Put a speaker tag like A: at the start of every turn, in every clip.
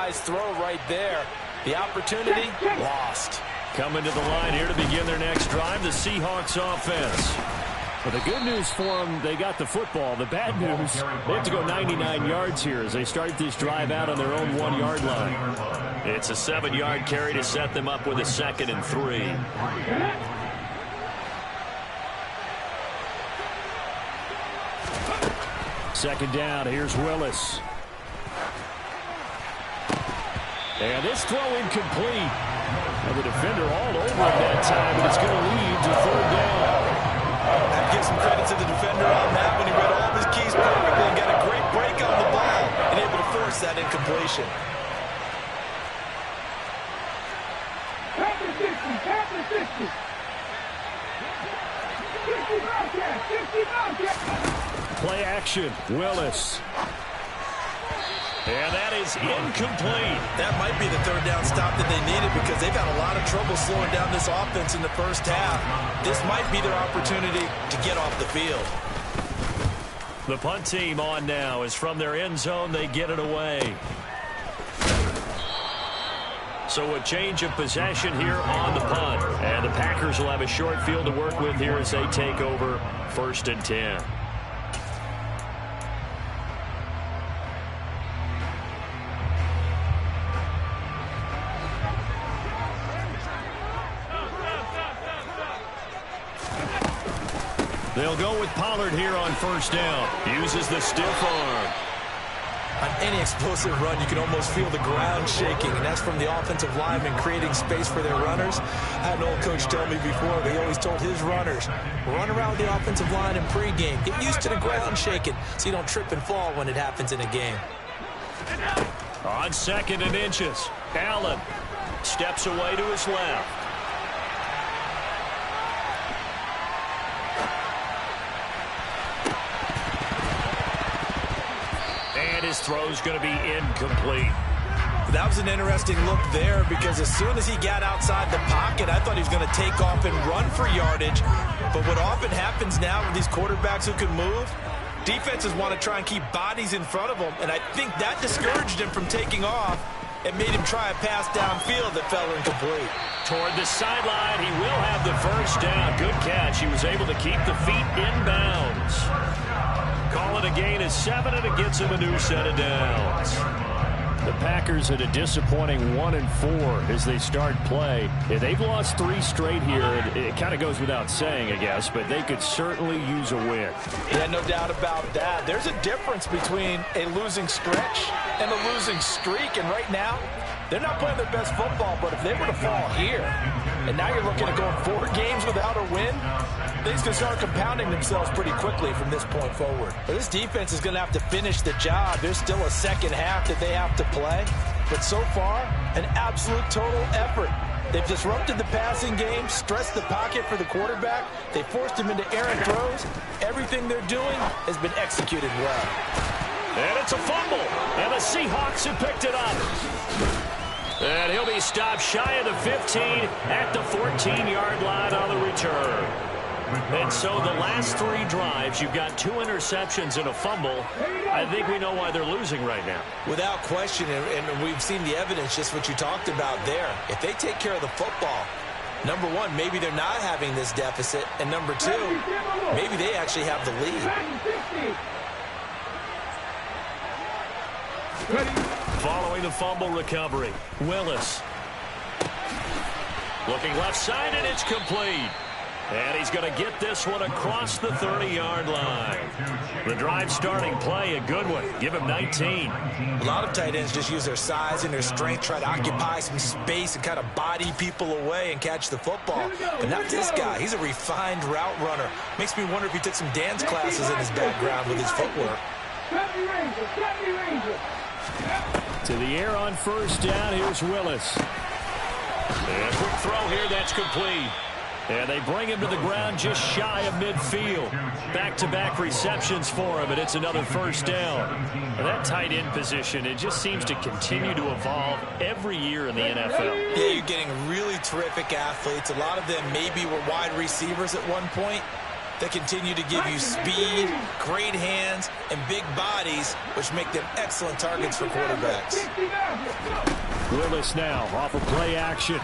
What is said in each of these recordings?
A: wise throw right there. The opportunity lost.
B: Coming to the line here to begin their next drive, the Seahawks offense. Well, the good news for them, they got the football. The bad news, they have to go 99 yards here as they start this drive out on their own 1-yard line. It's a 7-yard carry to set them up with a 2nd and 3. Second down, here's Willis. And this throw incomplete. Well, the defender all over him that time, but it's going to lead to 3rd down.
A: I'd give some credit to the defender on that when he read all of his keys perfectly and got a great break on the ball and able to force that incompletion.
B: Play action, Willis. And that is incomplete.
A: That might be the 3rd down stop that they needed because they've had a lot of trouble slowing down this offense in the first half. This might be their opportunity to get off the field.
B: The punt team on now is from their end zone. They get it away. So a change of possession here on the punt. And the Packers will have a short field to work with here as they take over 1st and 10. They'll go with Pollard here on 1st down. Uses the stiff arm.
A: On any explosive run, you can almost feel the ground shaking, and that's from the offensive linemen creating space for their runners. I had an old coach tell me before, they always told his runners, run around the offensive line in pregame. Get used to the ground shaking so you don't trip and fall when it happens in a game.
B: On 2nd and inches, Allen steps away to his left. His throw's going to be incomplete.
A: That was an interesting look there because as soon as he got outside the pocket, I thought he was going to take off and run for yardage. But what often happens now with these quarterbacks who can move, defenses want to try and keep bodies in front of them, and I think that discouraged him from taking off and made him try a pass downfield that fell incomplete.
B: Toward the sideline, he will have the 1st down. Good catch. He was able to keep the feet in bounds. Call it a gain of 7, and it gets him a new set of downs. The Packers at a disappointing 1-4 as they start play. They've lost 3 straight here. It kind of goes without saying, I guess, but they could certainly use a win.
A: Yeah, no doubt about that. There's a difference between a losing stretch and a losing streak, and right now, they're not playing their best football, but if they were to fall here, and now you're looking at going 4 games without a win, things can start compounding themselves pretty quickly from this point forward. But this defense is going to have to finish the job. There's still a second half that they have to play. But so far, an absolute total effort. They've disrupted the passing game, stressed the pocket for the quarterback. They forced him into errant throws. Everything they're doing has been executed well.
B: And it's a fumble. And the Seahawks have picked it up. And he'll be stopped shy of the 15 at the 14-yard line on the return. And so the last 3 drives, you've got 2 interceptions and a fumble. I think we know why they're losing right now.
A: Without question, and we've seen the evidence, just what you talked about there. If they take care of the football, number 1, maybe they're not having this deficit. And number 2, maybe they actually have the lead.
B: Following the fumble recovery, Willis. Looking left side, and it's complete. And he's going to get this one across the 30-yard line. The drive starting play, a good one. Give him 19.
A: A lot of tight ends just use their size and their strength, try to occupy some space and kind of body people away and catch the football. But not this guy. He's a refined route runner. Makes me wonder if he took some dance classes in his background with his footwork.
B: To the air on 1st down, here's Willis. And a quick throw here, that's complete. And they bring him to the ground just shy of midfield. Back-to-back receptions for him, and it's another 1st down. And that tight end position, it just seems to continue to evolve every year in the NFL.
A: Yeah, you're getting really terrific athletes. A lot of them maybe were wide receivers at one point. They continue to give you speed, great hands, and big bodies, which make them excellent targets for quarterbacks.
B: Willis now off of play action.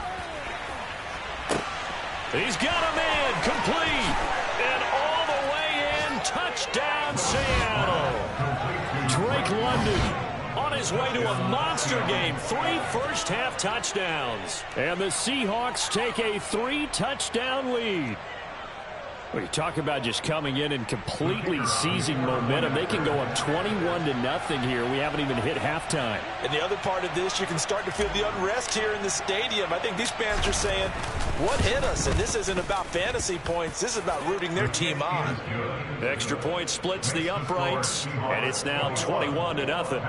B: He's got him in, complete, and all the way in, touchdown Seattle. Drake London on his way to a monster game, 3 first-half touchdowns. And the Seahawks take a 3-touchdown lead. Well, you talk about just coming in and completely seizing momentum. They can go up 21-0 here. We haven't even hit halftime.
A: And the other part of this, you can start to feel the unrest here in the stadium. I think these fans are saying, what hit us? And this isn't about fantasy points. This is about rooting their team on.
B: Extra point splits the uprights, and it's now 21-0.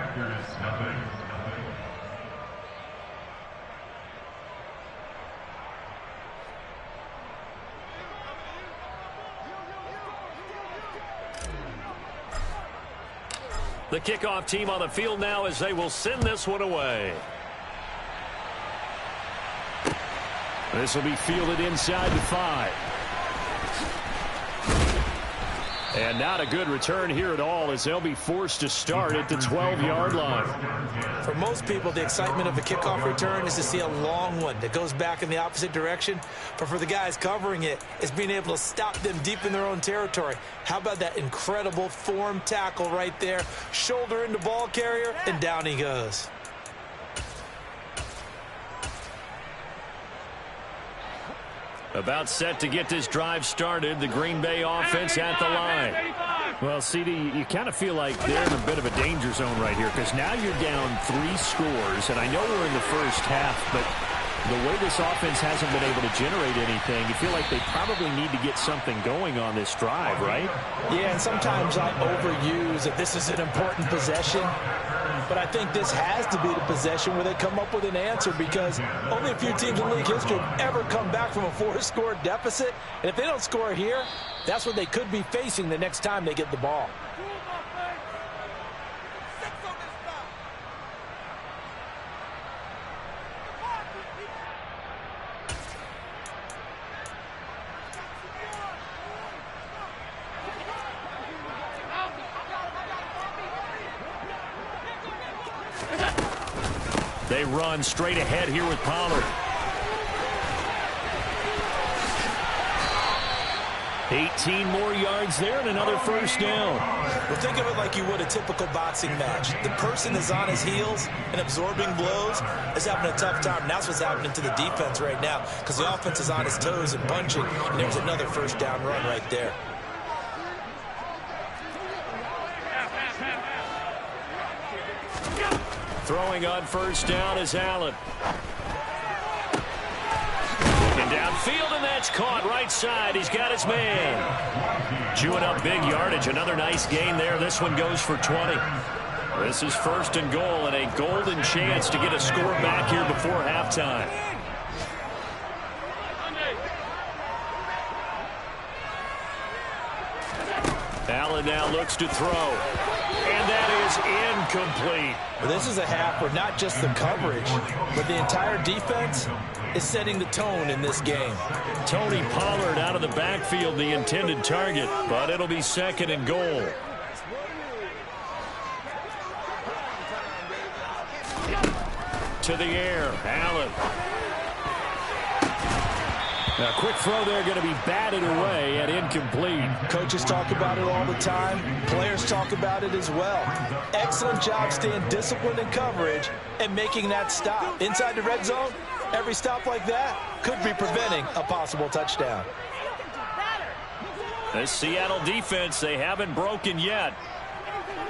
B: The kickoff team on the field now as they will send this one away. This will be fielded inside the 5. And not a good return here at all as they'll be forced to start at the 12-yard line.
A: For most people, the excitement of a kickoff return is to see a long one that goes back in the opposite direction. But for the guys covering it, it's being able to stop them deep in their own territory. How about that incredible form tackle right there? Shoulder into ball carrier, and down he goes.
B: About set to get this drive started, the Green Bay offense at the line. Well, CD, you kind of feel like they're in a bit of a danger zone right here because now you're down 3 scores, and I know we're in the first half, but the way this offense hasn't been able to generate anything, you feel like they probably need to get something going on this drive, right?
A: Yeah, and sometimes I overuse that this is an important possession. But I think this has to be the possession where they come up with an answer because only a few teams in league history have ever come back from a 4-score deficit. And if they don't score here, that's what they could be facing the next time they get the ball.
B: They run straight ahead here with Pollard. 18 more yards there and another first down.
A: Well, think of it like you would a typical boxing match. The person is on his heels and absorbing blows is having a tough time. And that's what's happening to the defense right now because the offense is on his toes and punching. And there's another first down run right there.
B: Throwing on first down is Allen. Looking downfield, and that's caught right side. He's got his man. Chewing up big yardage. Another nice gain there. This one goes for 20. This is first and goal, and a golden chance to get a score back here before halftime. Allen now looks to throw. And that is incomplete.
A: Well, this is a half where not just the coverage, but the entire defense is setting the tone in this game.
B: Tony Pollard out of the backfield, the intended target, but it'll be second and goal. To the air, Allen. A quick throw there going to be batted away and incomplete.
A: Coaches talk about it all the time. Players talk about it as well. Excellent job staying disciplined in coverage and making that stop. Inside the red zone, every stop like that could be preventing a possible touchdown.
B: The Seattle defense, they haven't broken yet.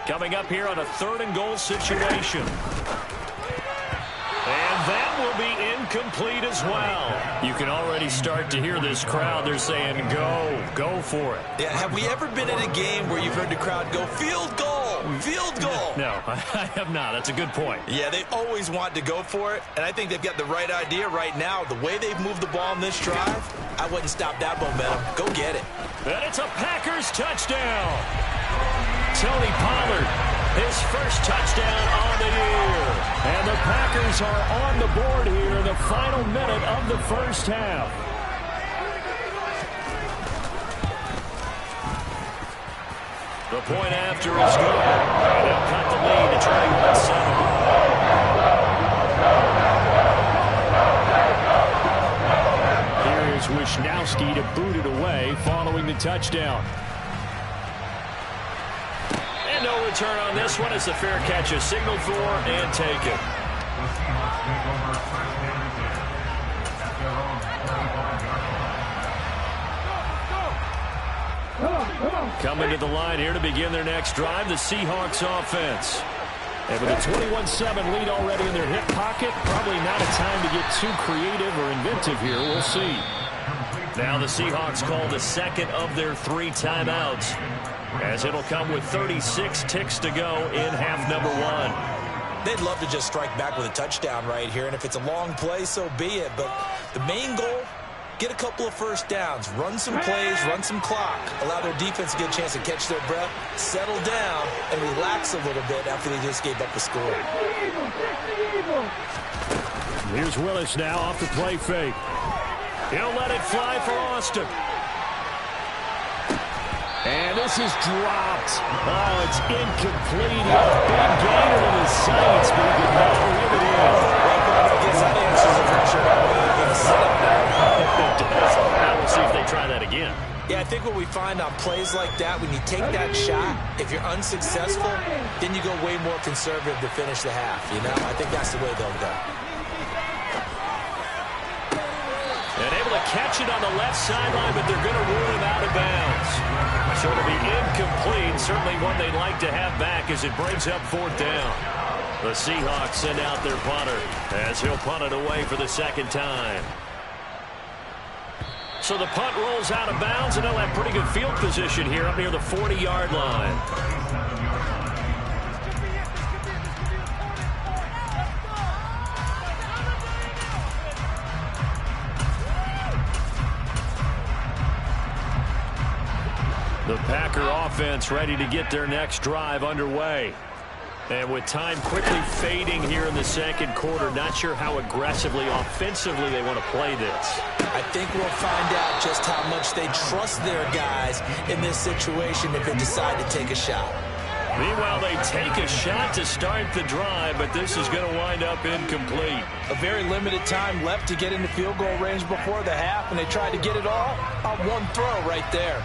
B: Coming up here on a third and goal situation. And that will be incomplete as well. You can already start to hear this crowd. They're saying, go for it.
A: Yeah, have we ever been in a game where you've heard the crowd go, field goal, field goal?
B: No, I have not. That's a good point.
A: Yeah, they always want to go for it, and I think they've got the right idea right now. The way they've moved the ball in this drive, I wouldn't stop that momentum. Go get it.
B: And it's a Packers touchdown. Tony Pollard, his first touchdown on the year. And the Packers are on the board here in the final minute of the first half. The point after is good. And they'll cut the lead to 21-7. Here is Wisnowski to boot it away following the touchdown. And no return on this one as the fair catch is signaled for and taken. Coming to the line here to begin their next drive, the Seahawks offense. And with a 21-7 lead already in their hip pocket, probably not a time to get too creative or inventive here. We'll see. Now the Seahawks call the second of their 3 timeouts, as it'll come with 36 ticks to go in half number 1.
A: They'd love to just strike back with a touchdown right here, and if it's a long play, so be it. But the main goal, get a couple of first downs, run some plays, run some clock, allow their defense to get a chance to catch their breath, settle down, and relax a little bit after they just gave up a score.
B: Here's Willis now off the play fake. He'll let it fly for Austin. And this is dropped. Oh, it's incomplete. He had a big gainer in his sights, but he did not reel it in.
A: I guess that answers the pressure.
B: Now we'll see if they try that again.
A: Yeah, I think what we find on plays like that, when you take that shot, if you're unsuccessful, then you go way more conservative to finish the half, you know? I think that's the way they'll go.
B: And able to catch it on the left sideline, but they're going to rule him out of bounds. So it'll be incomplete, certainly one they'd like to have back as it brings up 4th down. The Seahawks send out their punter as he'll punt it away for the second time. So the punt rolls out of bounds, and they'll have pretty good field position here up near the 40-yard line. The Packer offense ready to get their next drive underway. And with time quickly fading here in the second quarter, not sure how aggressively, offensively they want to play this.
A: I think we'll find out just how much they trust their guys in this situation if they decide to take a shot.
B: Meanwhile, they take a shot to start the drive, but this is going to wind up incomplete.
A: A very limited time left to get into field goal range before the half, and they tried to get it all on one throw right there.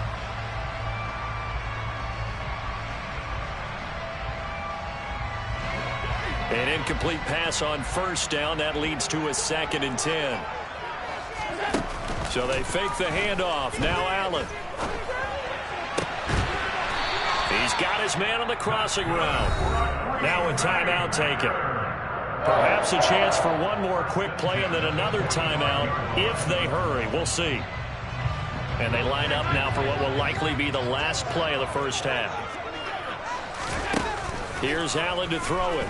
B: An incomplete pass on first down. That leads to a 2nd and 10. So they fake the handoff. Now Allen. He's got his man on the crossing route. Now a timeout taken. Perhaps a chance for one more quick play and then another timeout if they hurry. We'll see. And they line up now for what will likely be the last play of the first half. Here's Allen to throw it.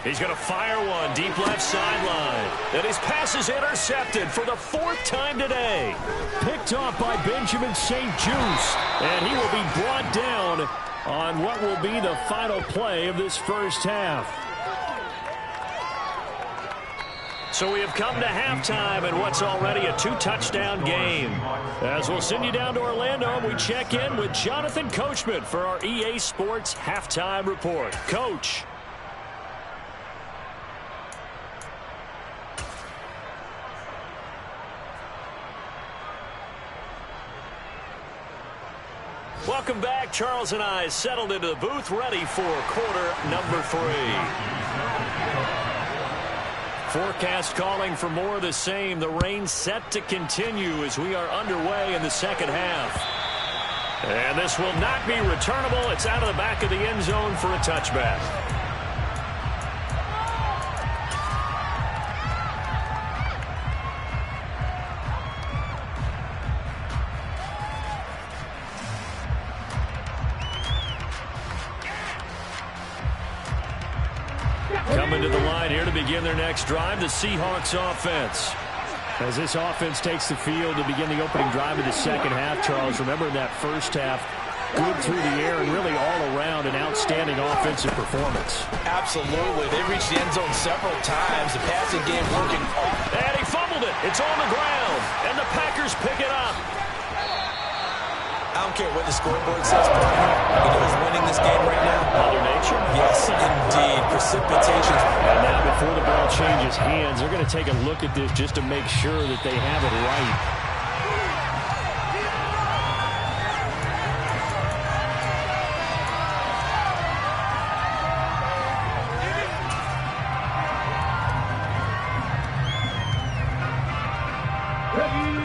B: He's going to fire one deep left sideline. And his pass is intercepted for the 4th time today. Picked off by Benjamin St. Juste. And he will be brought down on what will be the final play of this first half. So we have come to halftime in what's already a 2-touchdown game. As we'll send you down to Orlando, we check in with Jonathan Coachman for our EA Sports Halftime Report. Coach. Welcome back. Charles and I settled into the booth, ready for quarter number 3. Forecast calling for more of the same. The rain set to continue as we are underway in the second half. And this will not be returnable. It's out of the back of the end zone for a touchback. Coming to the line here to begin their next drive, the Seahawks offense. As this offense takes the field to begin the opening drive of the second half, Charles, remember in that first half, good through the air and really all around an outstanding offensive performance.
A: Absolutely. They reached the end zone several times. The passing game working.
B: And he fumbled it. It's on the ground. And the Packers pick it up.
A: I don't care what the scoreboard says, partner. You know who's winning this game right now?
B: Mother Nature?
A: Yes, indeed. Precipitation.
B: And now before the ball changes hands, they're going to take a look at this just to make sure that they have it right.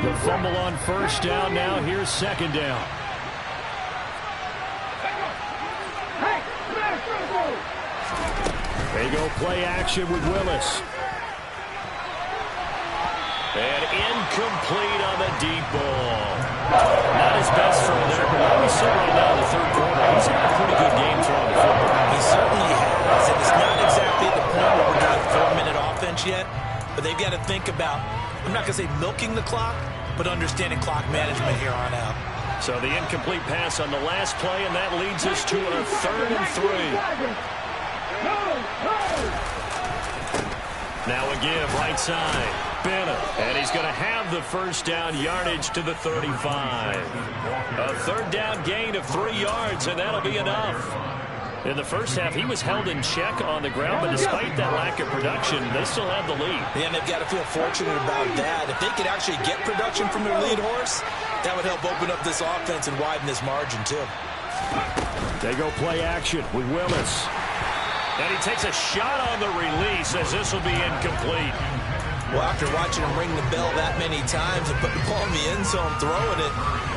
B: The fumble on first down. Now here's second down. They go play action with Willis. And incomplete on the deep ball. Not his best throw there, but where we sit right now in the third quarter, he's had a pretty good game throwing the football.
A: He certainly has, and it's not exactly the point where we're doing 4-minute offense yet, but they've got to think about, I'm not going to say milking the clock, but understanding clock management here on out.
B: So the incomplete pass on the last play, and that leads us to a 3rd and 3. Now a give, right side. Bennett, and he's going to have the first down yardage to the 35. A 3rd down gain of 3 yards, and that'll be enough. In the first half, he was held in check on the ground, but despite that lack of production, they still have the lead.
A: Yeah, and they've got to feel fortunate about that. If they could actually get production from their lead horse, that would help open up this offense and widen this margin, too.
B: They go play action with Willis. And he takes a shot on the release as this will be incomplete.
A: Well, after watching him ring the bell that many times and put the ball in the end zone, throwing it,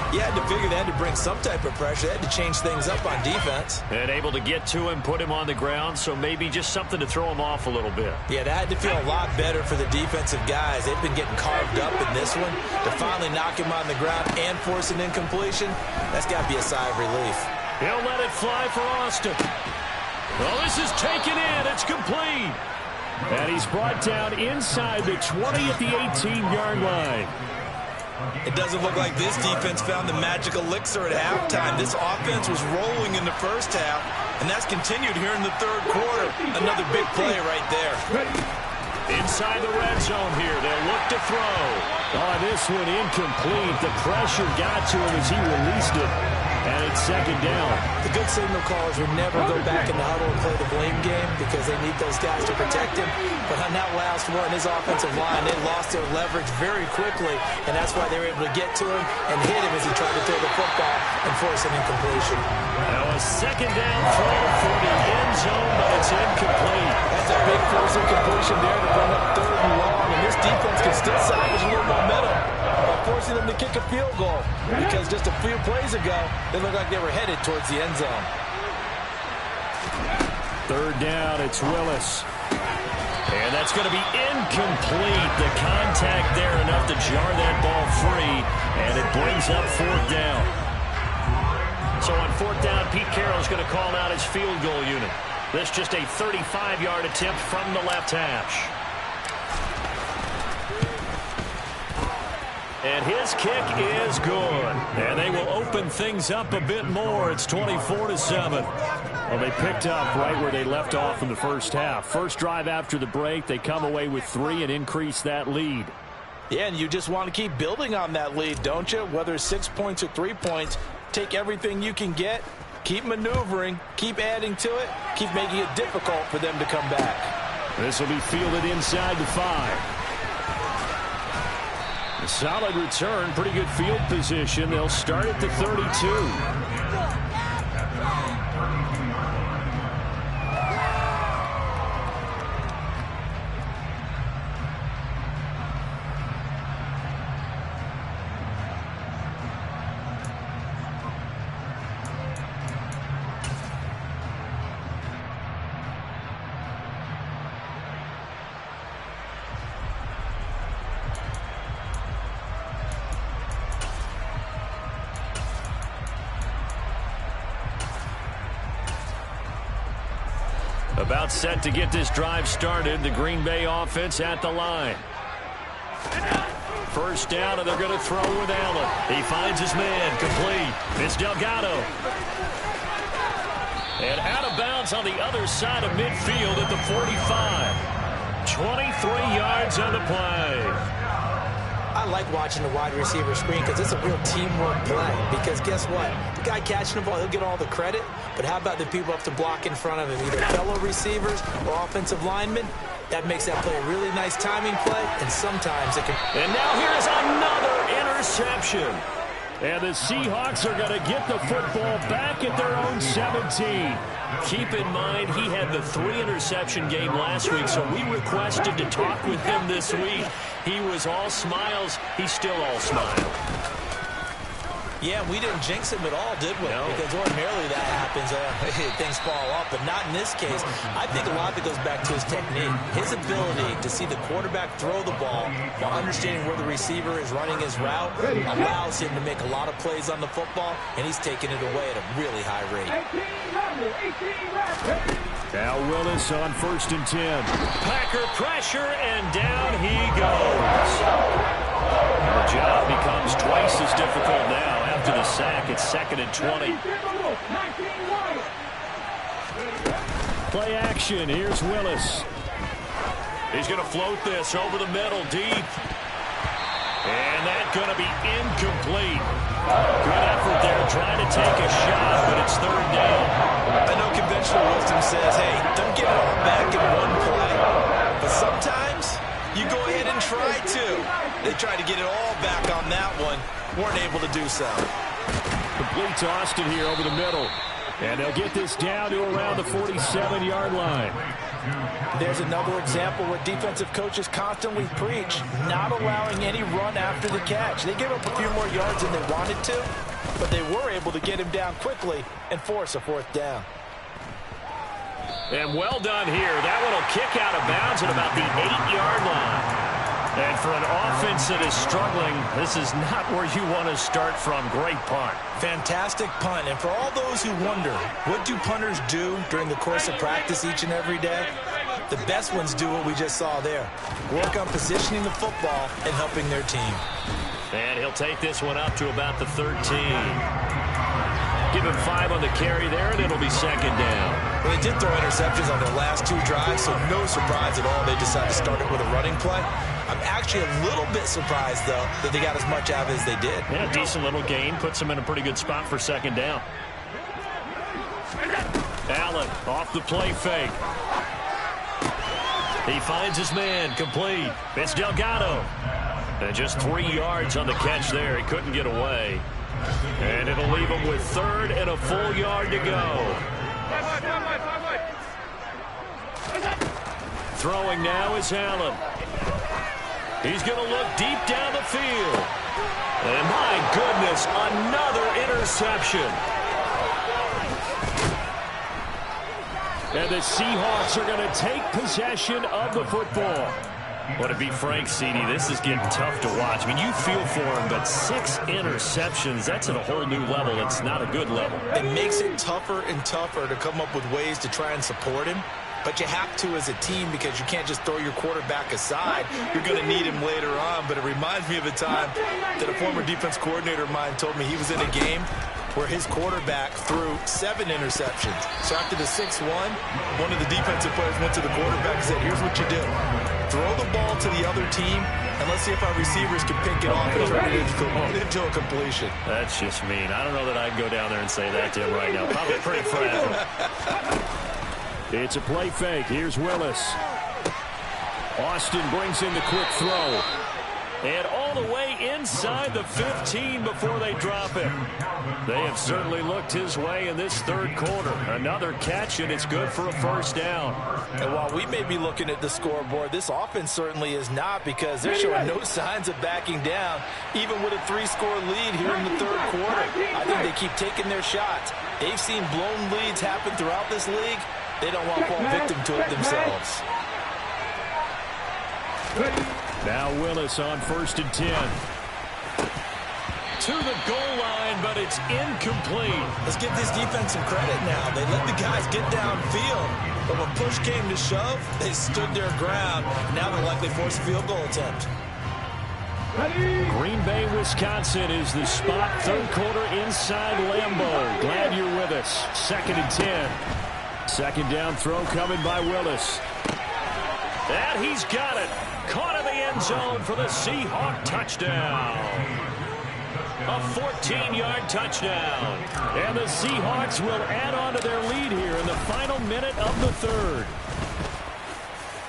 A: you had to figure they had to bring some type of pressure. They had to change things up on defense.
B: And able to get to him, put him on the ground, so maybe just something to throw him off a little bit.
A: Yeah, that had to feel a lot better for the defensive guys. They've been getting carved up in this one. To finally knock him on the ground and force an incompletion, that's got to be a sigh of relief.
B: He'll let it fly for Austin. Well, this is taken in. It's complete. And he's brought down inside the 20 at the 18-yard line.
A: It doesn't look like this defense found the magic elixir at halftime. This offense was rolling in the first half, and that's continued here in the third quarter. Another big play right there.
B: Inside the red zone here. They'll look to throw. Oh, this one incomplete. The pressure got to him as he released it. And it's second down.
A: The good signal callers would never go back in the huddle and play the blame game because they need those guys to protect him. But on that last one, his offensive line, they lost their leverage very quickly, and that's why they were able to get to him and hit him as he tried to throw the football and force an incompletion.
B: Now a second down throw for the end zone, but it's incomplete.
A: That's a big force incompletion there to bring up 3rd and long, and this defense can still salvage a little momentum by forcing them to kick a field goal because just a few plays ago, they looked like they were headed towards the end zone.
B: 3rd down, it's Willis. And that's going to be incomplete. The contact there enough to jar that ball free, and it brings up 4th down. So on 4th down, Pete Carroll's going to call out his field goal unit. This just a 35-yard attempt from the left hash. And his kick is good. And they will open things up a bit more. It's 24-7. Well, they picked up right where they left off in the first half. First drive after the break, they come away with 3 and increase that lead.
A: Yeah, and you just want to keep building on that lead, don't you? Whether it's 6 points or 3 points, take everything you can get, keep maneuvering, keep adding to it, keep making it difficult for them to come back.
B: This will be fielded inside the 5. A solid return, pretty good field position. They'll start at the 32. About set to get this drive started. The Green Bay offense at the line. First down, and they're going to throw with Allen. He finds his man. Complete. It's Delgado. And out of bounds on the other side of midfield at the 45. 23 yards on the play.
A: I
C: like watching the wide receiver screen because it's a real teamwork play. Because guess what? The guy catching the ball, he'll get all the credit. But how about the people up to block in front of him, either fellow receivers or offensive linemen? That makes that play a really nice timing play, and sometimes it can...
B: And now here's another interception. And the Seahawks are going to get the football back at their own 17. Keep in mind, he had the 3-interception game last week, so we requested to talk with him this week. He was all smiles. He's still all smile.
C: Yeah, we didn't jinx him at all, did we?
B: No.
C: Because ordinarily that happens. Things fall off, but not in this case. I think a lot of it goes back to his technique. His ability to see the quarterback throw the ball while understanding where the receiver is running his route allows him to make a lot of plays on the football, and he's taking it away at a really high rate.
B: Now Willis on 1st and 10. Packer pressure, and down he goes. The job becomes twice as difficult now. After the sack, it's 2nd and 20. Play action. Here's Willis. He's going to float this over the middle, deep. And that's going to be incomplete. Good effort there, trying to take a shot, but it's 3rd down.
A: I know conventional wisdom says, hey, don't get it all back in one play. But sometimes you go ahead and try to. They tried to get it all back on that one. Weren't able to do so.
B: Complete to Austin here over the middle. And they'll get this down to around the 47-yard line.
A: There's another example where defensive coaches constantly preach not allowing any run after the catch. They gave up a few more yards than they wanted to, but they were able to get him down quickly and force a 4th down.
B: And well done here. That one will kick out of bounds at about the 8-yard line. And for an offense that is struggling, this is not where you want to start from. Great punt.
A: Fantastic punt. And for all those who wonder, what do punters do during the course of practice each and every day? The best ones do what we just saw there. Work on positioning the football and helping their team.
B: And he'll take this one up to about the 13. Give him 5 on the carry there, and it'll be 2nd down.
A: Well, they did throw interceptions on their last 2 drives, so no surprise at all they decided to start it with a running play. I'm actually a little bit surprised, though, that they got as much out of it as they did.
B: Yeah, decent little gain. Puts them in a pretty good spot for 2nd down. Allen off the play fake. He finds his man, complete. It's Delgado. And just 3 yards on the catch there. He couldn't get away. And it'll leave him with 3rd and a full yard to go. Throwing now is Allen. He's going to look deep down the field. And my goodness, another interception. And the Seahawks are going to take possession of the football. Well, to be frank, CD, this is getting tough to watch. I mean, you feel for him, but 6 interceptions, that's at a whole new level. It's not a good level.
A: It makes it tougher and tougher to come up with ways to try and support him. But you have to as a team because you can't just throw your quarterback aside. You're going to need him later on. But it reminds me of a time that a former defense coordinator of mine told me he was in a game where his quarterback threw 7 interceptions. So after the 6-1, one of the defensive players went to the quarterback and said, here's what you do. Throw the ball to the other team, and let's see if our receivers can pick it off and turn it into a completion.
B: That's just mean. I don't know that I'd go down there and say that to him right now. Probably pretty fragile. It's a play fake. Here's Willis. Austin brings in the quick throw. And all the way inside the 15 before they drop it. They have certainly looked his way in this 3rd quarter. Another catch, and it's good for a 1st down.
A: And while we may be looking at the scoreboard, this offense certainly is not, because they're showing no signs of backing down, even with a 3-score lead here in the 3rd quarter. I think they keep taking their shots. They've seen blown leads happen throughout this league. They don't want to fall victim to it themselves.
B: Now Willis on 1st and 10. To the goal line, but it's incomplete.
A: Let's give this defense some credit now. They let the guys get downfield, but when push came to shove, they stood their ground. Now they'll likely force a field goal attempt.
B: Green Bay, Wisconsin is the spot. 3rd quarter inside Lambeau. Glad you're with us. 2nd and 10. 2nd down throw coming by Willis. That And he's got it. Caught in the end zone for the Seahawk touchdown. A 14-yard touchdown. And the Seahawks will add on to their lead here in the final minute of the third.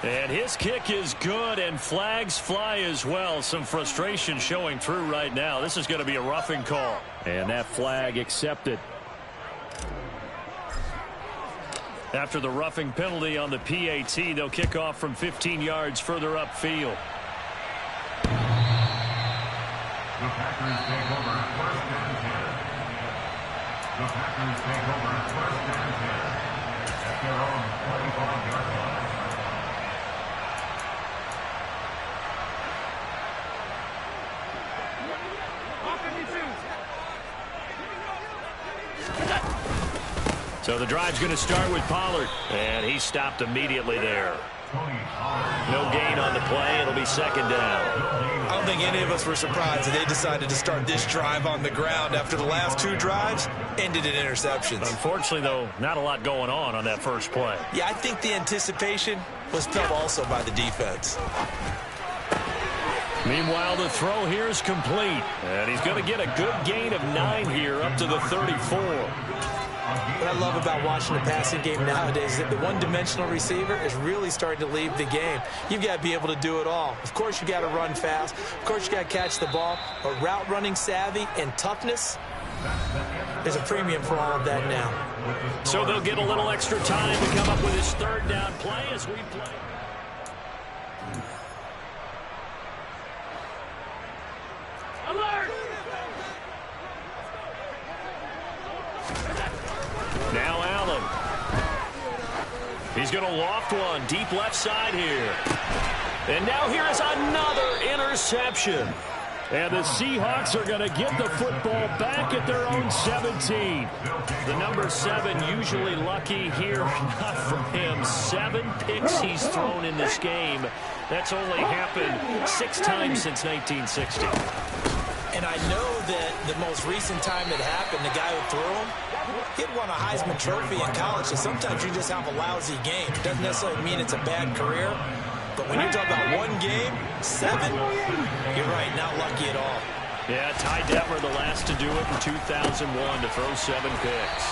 B: And his kick is good, and flags fly as well. Some frustration showing through right now. This is going to be a roughing call. And that flag accepted. After the roughing penalty on the PAT, they'll kick off from 15 yards further upfield.
D: The Packers take over first and 10. The Packers take over first and 10 at their own 45-yard line.
B: So the drive's going to start with Pollard. And he stopped immediately there. No gain on the play. It'll be second down.
C: I don't think any of us were surprised that they decided to start this drive on the ground after the last two drives ended in interceptions.
B: Unfortunately, though, not a lot going on that first play.
C: Yeah, I think the anticipation was felt also by the defense.
B: Meanwhile, the throw here is complete. And he's going to get a good gain of 9 here up to the 34.
C: What I love about watching the passing game nowadays is that the one-dimensional receiver is really starting to leave the game. You've got to be able to do it all. Of course, you got to run fast. Of course, you got to catch the ball. But route running savvy and toughness, there's a premium for all of that now.
B: So they'll get a little extra time to come up with his third down play as we play. Alert! Now Allen. He's going to loft one deep left side here. And now here is another interception. And the Seahawks are going to get the football back at their own 17. The number 7 usually lucky here. Not for him. 7 picks he's thrown in this game. That's only happened 6 times since 1960.
C: And I know that the most recent time it happened, the guy who threw him, he had won a Heisman Trophy in college, so sometimes you just have a lousy game. It doesn't necessarily mean it's a bad career, but when you're talking about one game, 7, you're right, not lucky at all.
B: Yeah, Ty Detmer, the last to do it in 2001 to throw 7 picks.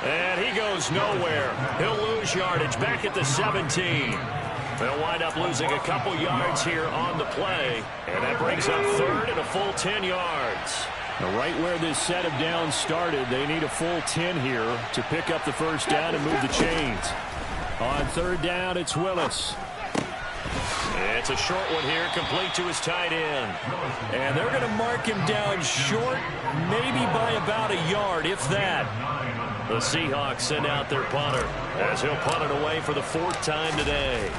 B: And he goes nowhere. He'll lose yardage back at the 17. They'll wind up losing a couple yards here on the play, and that brings up third and a full 10 yards. Now, right where this set of downs started, they need a full 10 here to pick up the first down and move the chains. On third down, it's Willis. It's a short one here, complete to his tight end. And they're going to mark him down short, maybe by about a yard, if that. The Seahawks send out their punter as he'll punt it away for the 4th time today.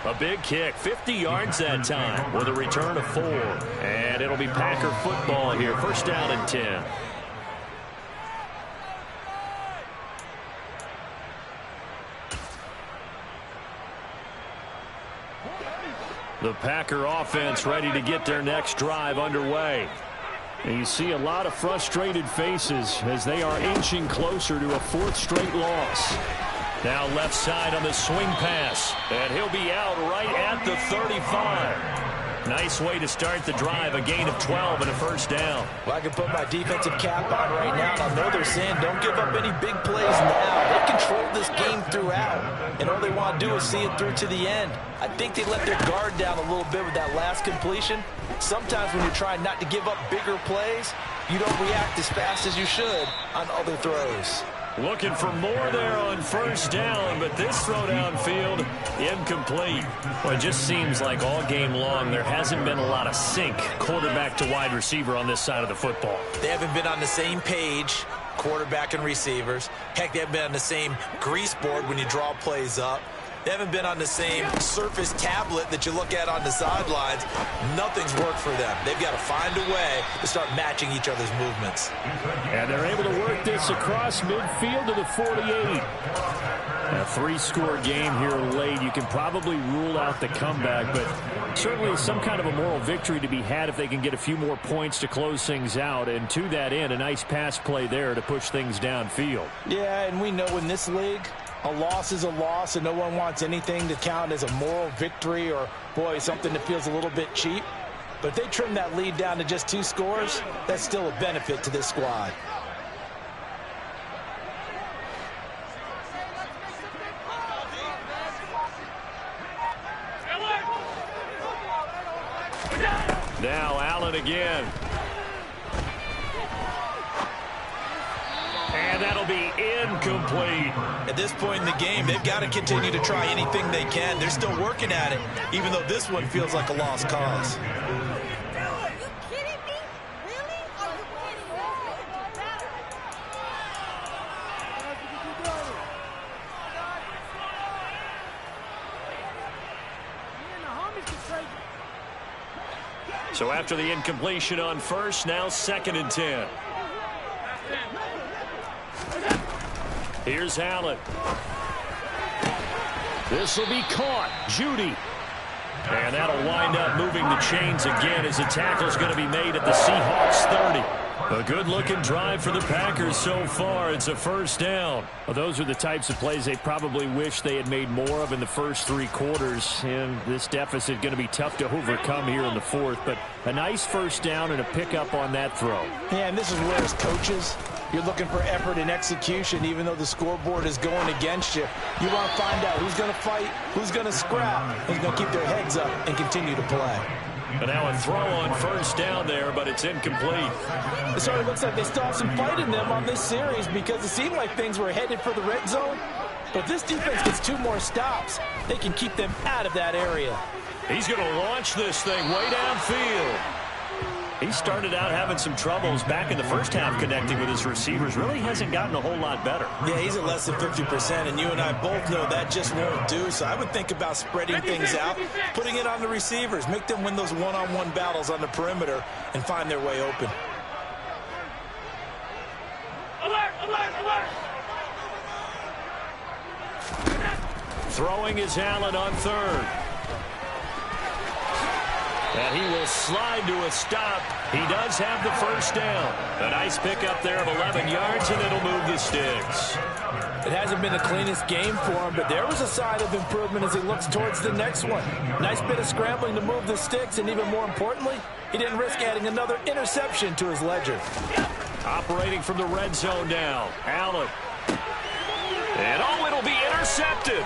B: A big kick, 50 yards that time with a return of 4. And it'll be Packer football here, first down and 10. The Packer offense ready to get their next drive underway. And you see a lot of frustrated faces as they are inching closer to a 4th straight loss. Now left side on the swing pass, and he'll be out right at the 35. Nice way to start the drive, a gain of 12 and a first down.
C: Well, I can put my defensive cap on right now, and I know they're saying don't give up any big plays now. They control this game throughout, and all they want to do is see it through to the end. I think they let their guard down a little bit with that last completion. Sometimes when you're trying not to give up bigger plays, you don't react as fast as you should on other throws.
B: Looking for more there on first down, but this throw downfield, incomplete. Well, it just seems like all game long there hasn't been a lot of sync quarterback to wide receiver on this side of the football.
C: They haven't been on the same page, quarterback and receivers. Heck, they haven't been on the same grease board when you draw plays up. They haven't been on the same surface tablet that you look at on the sidelines. Nothing's worked for them. They've got to find a way to start matching each other's movements.
B: And they're able to work this across midfield to the 48. A 3-score game here late. You can probably rule out the comeback, but certainly some kind of a moral victory to be had if they can get a few more points to close things out. And to that end, a nice pass play there to push things downfield.
A: Yeah, and we know in this league, a loss is a loss, and no one wants anything to count as a moral victory or, boy, something that feels a little bit cheap. But if they trim that lead down to just 2 scores, that's still a benefit to this squad.
B: Now Allen again. And that'll be incomplete.
C: At this point in the game, they've got to continue to try anything they can. They're still working at it, even though this one feels like a lost cause.
B: So after the incompletion on first, now 2nd and 10. Here's Allen. This will be caught. Judy. And that'll wind up moving the chains again as the tackle's going to be made at the Seahawks 30. A good-looking drive for the Packers so far. It's a first down. Well, those are the types of plays they probably wish they had made more of in the first 3 quarters. And this deficit going to be tough to overcome here in the 4th. But a nice first down and a pickup on that throw.
A: Yeah, and this is where as coaches, you're looking for effort and execution, even though the scoreboard is going against you. You want to find out who's going to fight, who's going to scrap, who's going to keep their heads up and continue to play.
B: But now a throw on first down there, but it's incomplete.
A: It sort of looks like they still have some fight in them on this series because it seemed like things were headed for the red zone. But if this defense gets 2 more stops, they can keep them out of that area.
B: He's going to launch this thing way downfield. He started out having some troubles back in the first half connecting with his receivers. Really hasn't gotten a whole lot better.
C: Yeah, he's at less than 50%, and you and I both know that just won't do. So I would think about spreading things out, putting it on the receivers, make them win those one-on-one battles on the perimeter and find their way open.
D: Alert, alert, alert.
B: Throwing is Allen on 3rd. And he will slide to a stop. He does have the first down. A nice pickup there of 11 yards, and it'll move the sticks.
A: It hasn't been the cleanest game for him, but there was a sign of improvement as he looks towards the next one. Nice bit of scrambling to move the sticks, and even more importantly, he didn't risk adding another interception to his ledger.
B: Operating from the red zone now. Allen. And it'll be intercepted.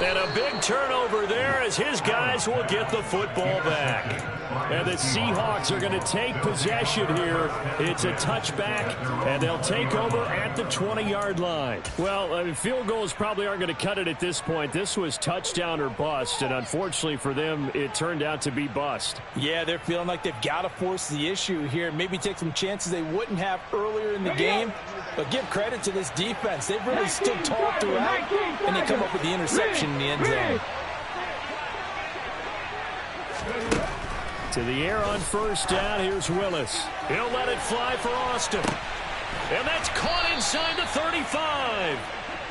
B: And a big turnover there as his guys will get the football back. And the Seahawks are going to take possession here. It's a touchback, and they'll take over at the 20-yard line. Well, field goals probably aren't going to cut it at this point. This was touchdown or bust, and unfortunately for them, it turned out to be bust.
A: Yeah, they're feeling like they've got to force the issue here. Maybe take some chances they wouldn't have earlier in the game. But give credit to this defense. They've really stood tall throughout, and they come up with the interception in the end zone.
B: To the air on first down. Here's Willis. He'll let it fly for Austin. And that's caught inside the 35.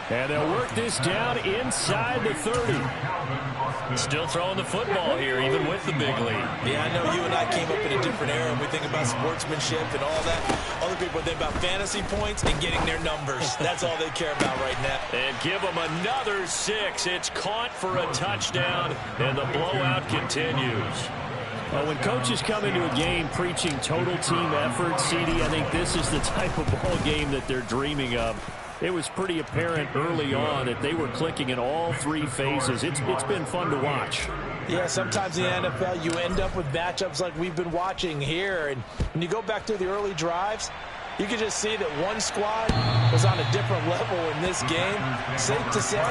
B: And they'll work this down inside the 30. Still throwing the football here, even with the big lead.
C: Yeah, I know you and I came up in a different era, and we think about sportsmanship and all that. Other people think about fantasy points and getting their numbers. That's all they care about right now.
B: And give them another 6. It's caught for a touchdown, and the blowout continues. Well, when coaches come into a game preaching total team effort, CD, I think this is the type of ball game that they're dreaming of. It was pretty apparent early on that they were clicking in all 3 phases. It's been fun to watch.
A: Yeah, sometimes in the NFL you end up with matchups like we've been watching here. And when you go back to the early drives, you can just see that one squad was on a different level in this game. Safe to say,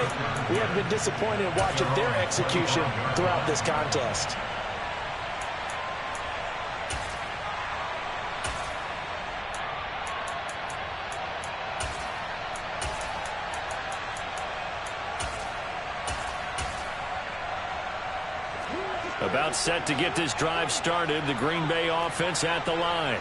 A: we haven't been disappointed in watching their execution throughout this contest.
B: About set to get this drive started. The Green Bay offense at the line.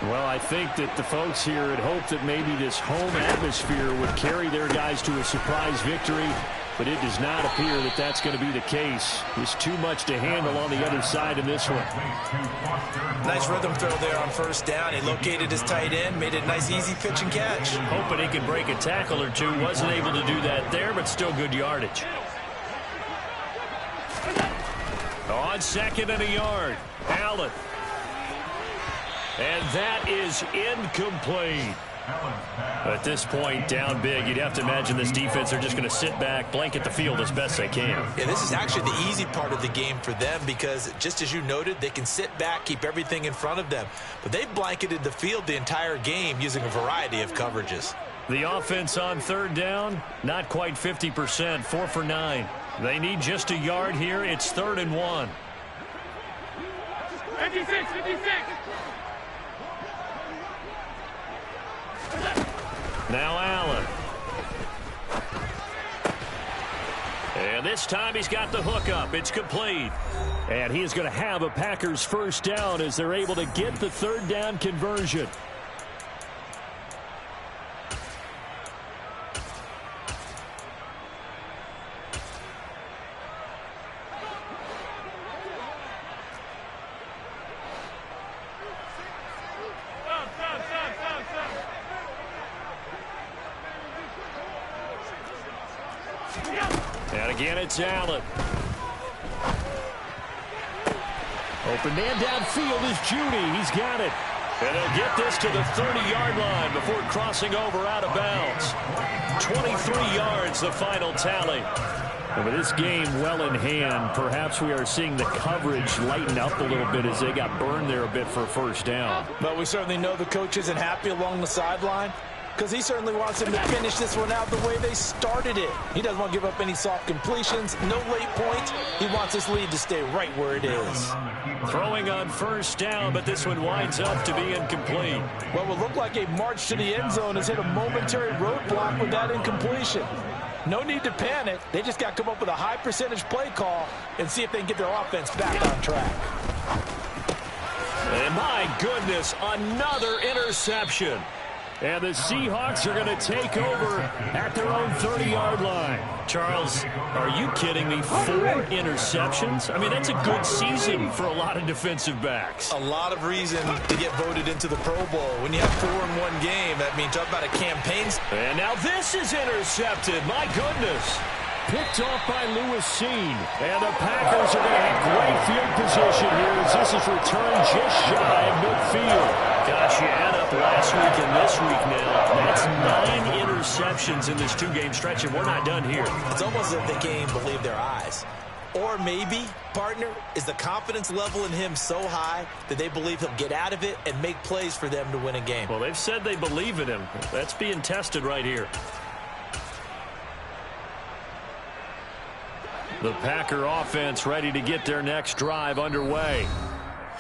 E: Well, I think that the folks here had hoped that maybe this home atmosphere would carry their guys to a surprise victory, but it does not appear that that's going to be the case. There's too much to handle on the other side in this one.
C: Nice rhythm throw there on first down. He located his tight end, made it a nice easy pitch and catch.
B: Hoping he could break a tackle or two. Wasn't able to do that there, but still good yardage. On second and a yard, Allen. And that is incomplete. At this point, down big, you'd have to imagine this defense are just going to sit back, blanket the field as best they can.
C: Yeah, this is actually the easy part of the game for them because, just as you noted, they can sit back, keep everything in front of them. But they've blanketed the field the entire game using a variety of coverages.
B: The offense on third down, not quite 50%, 4 for 9. They need just a yard here. It's 3rd and 1.
F: 56.
B: Now Allen. And this time he's got the hook up. It's complete.
E: And he is going to have a Packers first down as they're able to get the 3rd down conversion.
B: And again, it's Allen.
E: Open man downfield is Judy. He's got it.
B: And they'll get this to the 30-yard line before crossing over out of bounds. 23 yards, the final tally.
E: And with this game well in hand, perhaps we are seeing the coverage lighten up a little bit as they got burned there a bit for a first down.
A: But we certainly know the coach isn't happy along the sideline, because he certainly wants them to finish this one out the way they started it. He doesn't want to give up any soft completions, no late points. He wants this lead to stay right where it is.
B: Throwing on first down, but this one winds up to be incomplete.
A: What would look like a march to the end zone has hit a momentary roadblock with that incompletion. No need to panic. They just got to come up with a high percentage play call and see if they can get their offense back on track.
B: And my goodness, another interception.
E: And the Seahawks are going to take over at their own 30-yard line.
B: Charles, are you kidding me? 4 interceptions? I mean, that's a good season for a lot of defensive backs.
C: A lot of reason to get voted into the Pro Bowl. When you have 4 in one game, that means talk about a campaign.
B: And now this is intercepted. My goodness.
E: Picked off by Lewis Seen. And the Packers are going to have great field position here as this is returned just shy of midfield.
B: Gosh, you add up last week and this week now. That's 9 interceptions in this 2-game stretch, and we're not done here.
C: It's almost as if they can't even believe their eyes. Or maybe, partner, is the confidence level in him so high that they believe he'll get out of it and make plays for them to win a game.
B: Well, they've said they believe in him. That's being tested right here.
E: The Packer offense ready to get their next drive underway.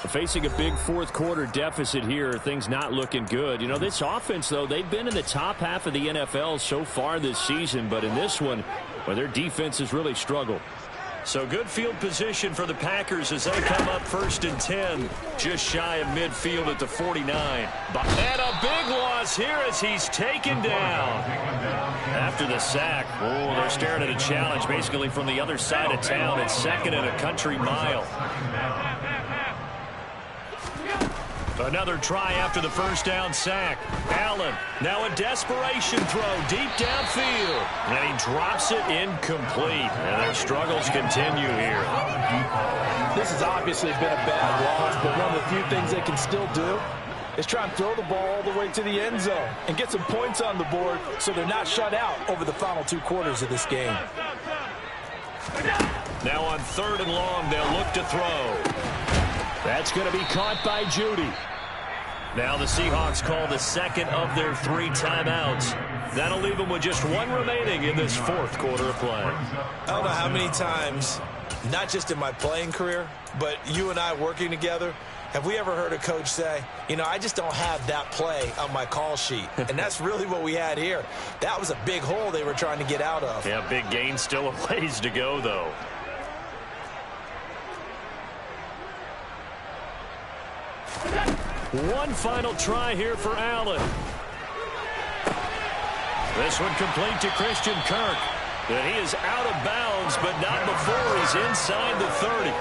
E: Facing a big fourth-quarter deficit here, things not looking good. You know, this offense, though, they've been in the top half of the NFL so far this season, but in this one, well, their defense has really struggled.
B: So good field position for the Packers as they come up 1st and 10, just shy of midfield at the 49. And a big loss here as he's taken down. After the sack, oh, they're staring at a challenge basically from the other side of town. It's 2nd and a country mile. Another try after the first down sack. Allen, now a desperation throw deep downfield. And he drops it incomplete. And their struggles continue here.
A: This has obviously been a bad loss, but one of the few things they can still do is try and throw the ball all the way to the end zone and get some points on the board so they're not shut out over the final 2 quarters of this game.
B: Now on 3rd and long, they'll look to throw.
E: That's going to be caught by Judy.
B: Now the Seahawks call the 2nd of their 3 timeouts. That'll leave them with just 1 remaining in this 4th quarter of play.
C: I don't know how many times, not just in my playing career, but you and I working together, have we ever heard a coach say, you know, I just don't have that play on my call sheet. And that's really what we had here. That was a big hole they were trying to get out of.
B: Yeah, big gain, still a ways to go, though. One final try here for Allen. This one complete to Christian Kirk. And he is out of bounds, but not before he's inside the 30.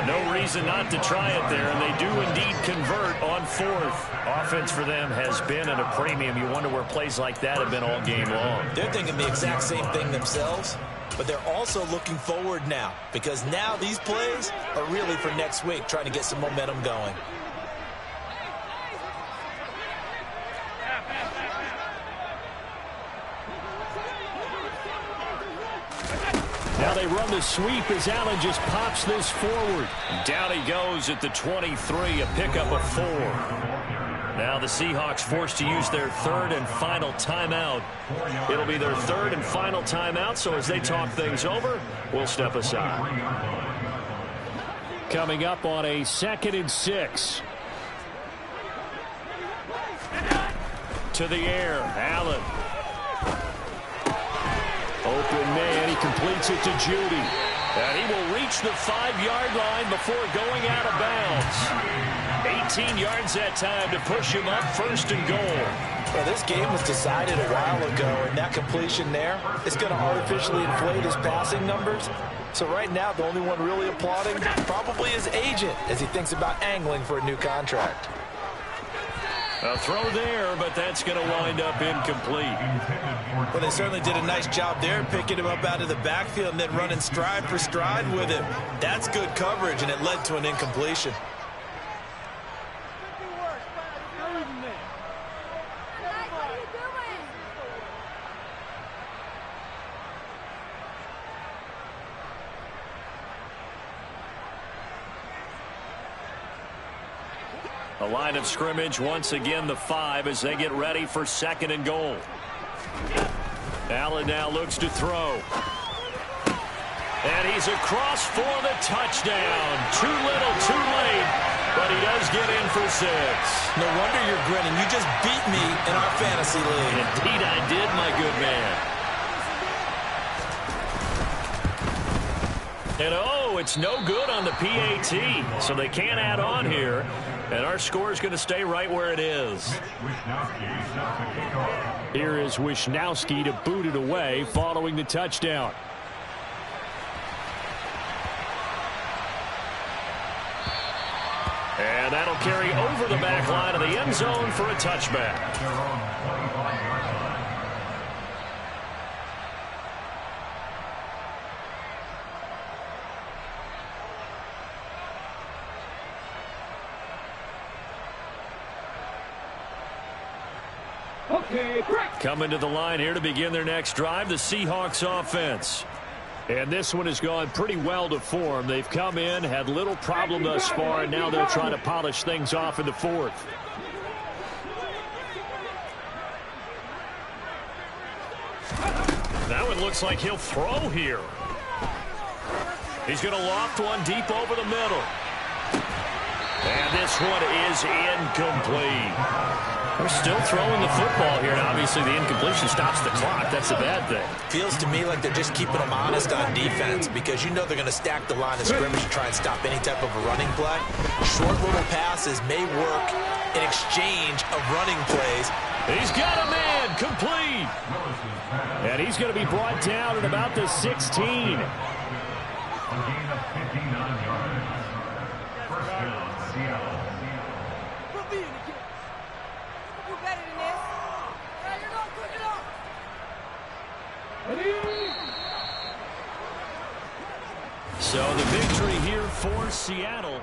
B: No reason not to try it there, and they do indeed convert on fourth. Offense for them has been at a premium. You wonder where plays like that have been all game long.
C: They're thinking the exact same thing themselves, but they're also looking forward now, because now these plays are really for next week, trying to get some momentum going.
B: Now they run the sweep as Allen just pops this forward. Down he goes at the 23, a pickup of 4. Now the Seahawks forced to use their third and final timeout. It'll be their third and final timeout, so as they talk things over, we'll step aside. Coming up on a 2nd and 6. To the air, Allen. Open man, he completes it to Judy. And he will reach the 5-yard line before going out of bounds. 18 yards that time to push him up, 1st and goal.
A: Well, this game was decided a while ago, and that completion there is going to artificially inflate his passing numbers. So right now, the only one really applauding probably his agent as he thinks about angling for a new contract.
B: A throw there, but that's going to wind up incomplete.
C: Well, they certainly did a nice job there, picking him up out of the backfield and then running stride for stride with him. That's good coverage, and it led to an incompletion.
B: The line of scrimmage, once again, the 5 as they get ready for 2nd and goal. Allen now looks to throw. And he's across for the touchdown. Too little, too late, but he does get in for 6.
C: No wonder you're grinning. You just beat me in our fantasy league.
B: Indeed I did, my good man. And oh, it's no good on the PAT, so they can't add on here. And our score is going to stay right where it is. Here is Wisnowski to boot it away following the touchdown. And that'll carry over the back line of the end zone for a touchback. Coming to the line here to begin their next drive, the Seahawks offense. And this one has gone pretty well to form. They've come in, had little problem thus far, and now they'll try to polish things off in the 4th. That one looks like he'll throw here. He's going to loft one deep over the middle. And this one is incomplete. We're still throwing the football here, and obviously the incompletion stops the clock. That's a bad thing.
C: Feels to me like they're just keeping them honest on defense, because you know they're going to stack the line of scrimmage and try and stop any type of a running play. Short little passes may work in exchange of running plays.
B: He's got a man, complete. And he's going to be brought down at about the 16.
D: A gain of 59 yards. 1st down, Seattle.
B: So the victory here for Seattle.